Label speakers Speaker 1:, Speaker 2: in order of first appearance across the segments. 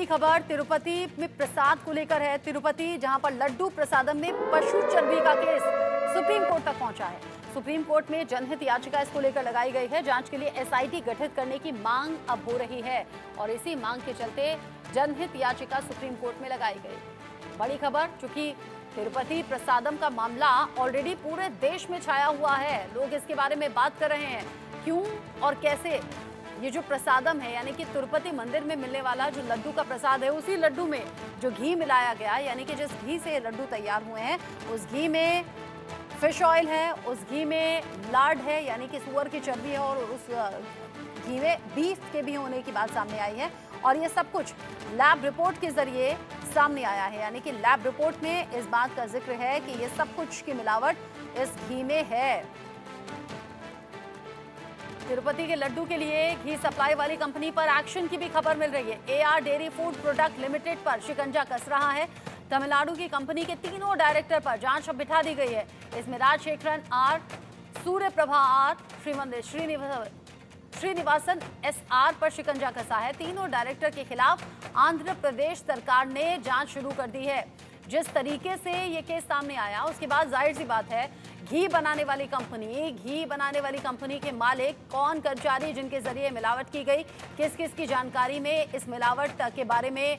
Speaker 1: खबर तिरुपति में प्रसाद को लेकर है। तिरुपति जहां पर लड्डू प्रसादम में पशु चर्बी का केस सुप्रीम कोर्ट तक पहुंचा है। सुप्रीम कोर्ट में जनहित याचिका इसको लेकर लगाई गई है। जांच के लिए एसआईटी गठित करने की मांग अब हो रही है और इसी मांग के चलते जनहित याचिका सुप्रीम कोर्ट में लगाई गई। बड़ी खबर, चूंकि तिरुपति प्रसादम का मामला ऑलरेडी पूरे देश में छाया हुआ है, लोग इसके बारे में बात कर रहे हैं क्यों और कैसे ये जो प्रसादम है यानी कि तिरुपति मंदिर में मिलने वाला जो लड्डू का प्रसाद है, उसी लड्डू में जो घी मिलाया गया यानी कि जिस घी से लड्डू तैयार हुए हैं उस घी में फिश ऑयल है, उस घी में लार्ड है यानी कि सुअर की चर्बी है और उस घी में बीफ के भी होने की बात सामने आई है। और ये सब कुछ लैब रिपोर्ट के जरिए सामने आया है यानी कि लैब रिपोर्ट में इस बात का जिक्र है कि ये सब कुछ की मिलावट इस घी में है। तिरुपति के लड्डू के लिए घी सप्लाई वाली कंपनी पर एक्शन की भी खबर मिल रही है। AR dairy food product limited पर शिकंजा कस रहा है। तमिलनाडु की कंपनी के तीनों डायरेक्टर पर जांच अब बिठा दी गई है। इसमें Rajasekaran R, Suryaprabha R, Srinivasan SR पर शिकंजा कसा है। तीनों डायरेक्टर के खिलाफ आंध्र प्रदेश सरकार ने जांच शुरू कर दी है। जिस तरीके से ये केस सामने आया उसके बाद जाहिर सी बात है घी बनाने वाली कंपनी के मालिक कौन, कर्मचारी जिनके जरिए मिलावट की गई, किस किस की जानकारी में इस मिलावट के बारे में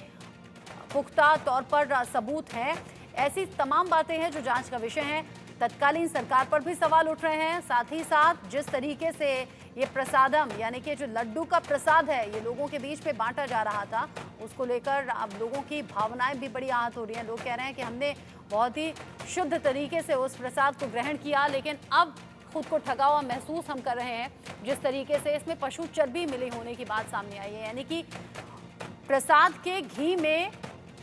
Speaker 1: पुख्ता तौर पर सबूत हैं, ऐसी तमाम बातें हैं जो जांच का विषय हैं। तत्कालीन सरकार पर भी सवाल उठ रहे हैं। साथ ही साथ जिस तरीके से ये प्रसादम यानी कि जो लड्डू का प्रसाद है ये लोगों के बीच में बांटा जा रहा था, उसको लेकर अब लोगों की भावनाएं भी बड़ी आहत हो रही हैं। लोग कह रहे हैं कि हमने बहुत ही शुद्ध तरीके से उस प्रसाद को ग्रहण किया, लेकिन अब खुद को ठगा हुआ महसूस हम कर रहे हैं जिस तरीके से इसमें पशु चर्बी मिली होने की बात सामने आई है यानी कि प्रसाद के घी में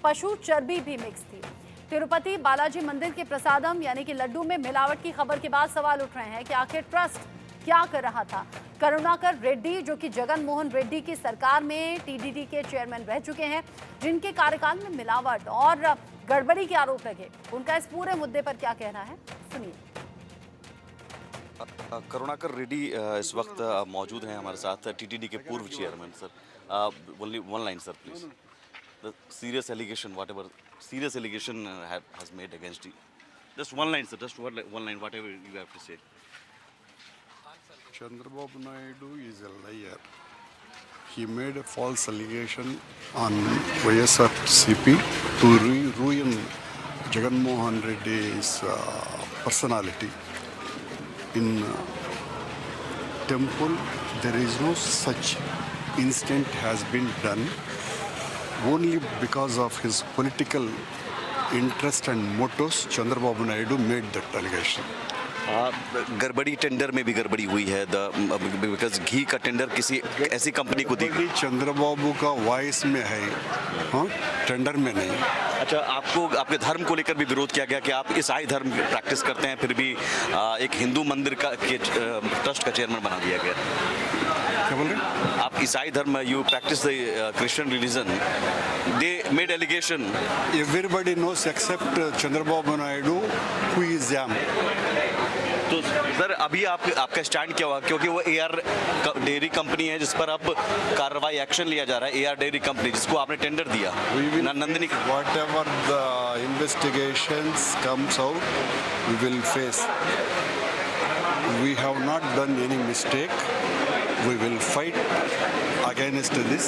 Speaker 1: पशु चर्बी भी मिक्स थी। तिरुपति बालाजी मंदिर के प्रसादम यानी कि लड्डू में मिलावट की खबर के बाद सवाल उठ रहे हैं कि आखिर ट्रस्ट क्या कर रहा था। करुणाकर रेड्डी जो कि जगन मोहन रेड्डी की सरकार में टीडीडी के चेयरमैन रह चुके हैं, जिनके कार्यकाल में मिलावट और गड़बड़ी के आरोप लगे, उनका इस पूरे मुद्दे पर क्या कहना है, सुनिए।
Speaker 2: करुणाकर रेड्डी इस वक्त मौजूद हैं हमारे साथ, टीटीडी के पूर्व chairman. Sir one line sir please. The serious allegation, whatever serious allegation has made against you. Just one line, sir. Just one line, whatever you have to say.
Speaker 3: Chandrababu Naidu is a liar. He made a false allegation on YSRCP to ruin Jagan Mohan Reddy's personality. In temple, there is no such incident has been done. Only because of his political interest and motives, Chandrababu Naidu made that allegation.
Speaker 2: गड़बड़ी tender में भी गड़बड़ी हुई है, because घी का tender किसी ऐसी company को दी।
Speaker 3: चंद्रबाबू का वॉइस में है, हाँ, टेंडर में नहीं।
Speaker 2: अच्छा, आपको आपके धर्म को लेकर भी विरोध किया गया कि आप ईसाई धर्म प्रैक्टिस करते हैं, फिर भी एक हिंदू मंदिर का ट्रस्ट का चेयरमैन बना दिया गया।
Speaker 3: क्या बोल रहे?
Speaker 2: आप ईसाई धर्म, you practice the Christian religion, they made allegation.
Speaker 3: Everybody knows except Chandrababu Naidu who is him.
Speaker 2: तो सर अभी आपका स्टैंड क्या हुआ, क्योंकि वो एआर डेयरी कंपनी है जिस पर अब कार्रवाई एक्शन लिया जा रहा है, एआर डेयरी कंपनी जिसको आपने टेंडर दिया Nandini.
Speaker 3: Whatever the investigations comes out, we will face. We have not done any mistake. We will fight against this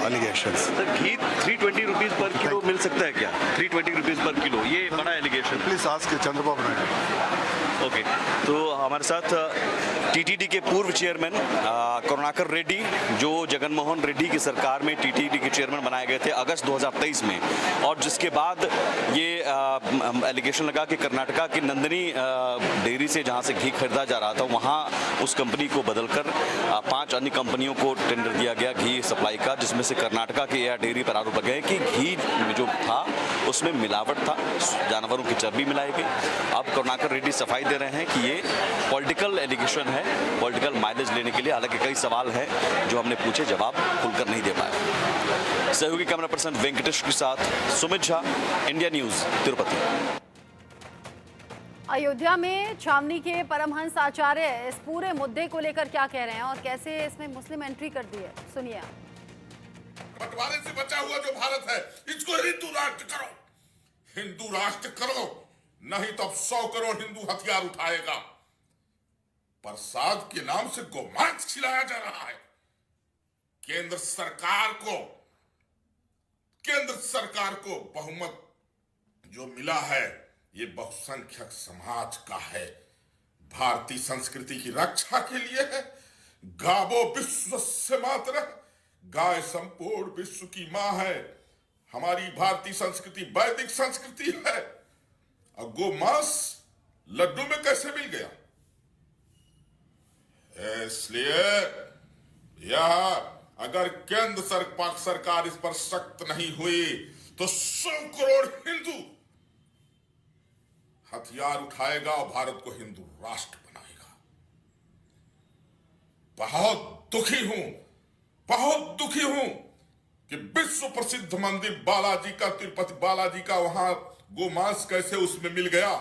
Speaker 3: allegations.
Speaker 2: Sir घी 320 रुपीज़ पर किलो मिल सकता है क्या? 320 रुपीज़ पर किलो, ये बड़ा allegation.
Speaker 3: Please ask Chandrababu Naidu.
Speaker 2: Okay, तो हमारे साथ टीटीडी के पूर्व चेयरमैन करुणाकर रेड्डी, जो जगन मोहन रेड्डी की सरकार में टीटीडी के चेयरमैन बनाए गए थे अगस्त 2023 में, और जिसके बाद ये एलिगेशन लगा कि कर्नाटका की नंदिनी डेयरी से जहां से घी खरीदा जा रहा था वहां उस कंपनी को बदलकर 5 अन्य कंपनियों को टेंडर दिया गया घी सप्लाई का, जिसमें से कर्नाटका की एआर डेयरी पर आरोप लगे कि घी जो था उसमें मिलावट था, जानवरों की चर्बी मिलाई गई। अब करुणाकर रेड्डी सफाई दे रहे हैं कि ये पॉलिटिकल एलिगेशन है, पॉलिटिकल माइलेज लेने के लिए। हालांकि कई सवाल हैं जो हमने पूछे, जवाब खुलकर नहीं दे पाए। सहयोगी कैमरा पर्सन वेंकटेश के साथ सुमित झा, इंडिया न्यूज, तिरुपति।
Speaker 1: अयोध्या में छावनी के परमहंस आचार्य इस पूरे मुद्दे को लेकर क्या कह रहे हैं और कैसे इसमें मुस्लिम एंट्री कर दी है, सुनिए।
Speaker 4: बंटवारे से बचा हुआ जो भारत है, इसको हिंदू राष्ट्र करो, हिंदू राष्ट्र करो, नहीं तो अब 100 करोड़ हिंदू हथियार उठाएगा। प्रसाद के नाम से गोमांस खिलाया जा रहा है। केंद्र सरकार को बहुमत जो मिला है, ये बहुसंख्यक समाज का है, भारतीय संस्कृति की रक्षा के लिए है। गावो विश्वस्य मातरः, गाय संपूर्ण विश्व की मां है। हमारी भारतीय संस्कृति वैदिक संस्कृति है। और गोमांस लड्डू में कैसे मिल गया? इसलिए यह अगर केंद्र सरकार इस पर सख्त नहीं हुई तो 100 करोड़ हिंदू हथियार उठाएगा और भारत को हिंदू राष्ट्र बनाएगा। बहुत दुखी हूं कि विश्व प्रसिद्ध मंदिर बालाजी का, तिरुपति बालाजी का, वहां गोमांस कैसे उसमें मिल गया।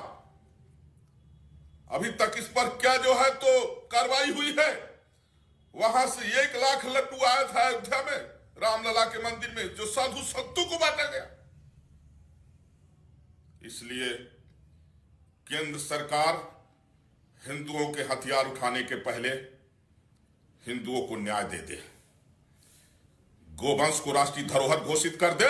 Speaker 4: अभी तक इस पर क्या जो है तो कार्रवाई हुई है। वहां से 1 लाख लड्डू आया था अयोध्या में, रामलला के मंदिर में, जो साधु संतों को बांटा गया। इसलिए केंद्र सरकार हिंदुओं के हथियार उठाने के पहले हिंदुओं को न्याय दे दे, गोवंश को राष्ट्रीय धरोहर घोषित कर दे।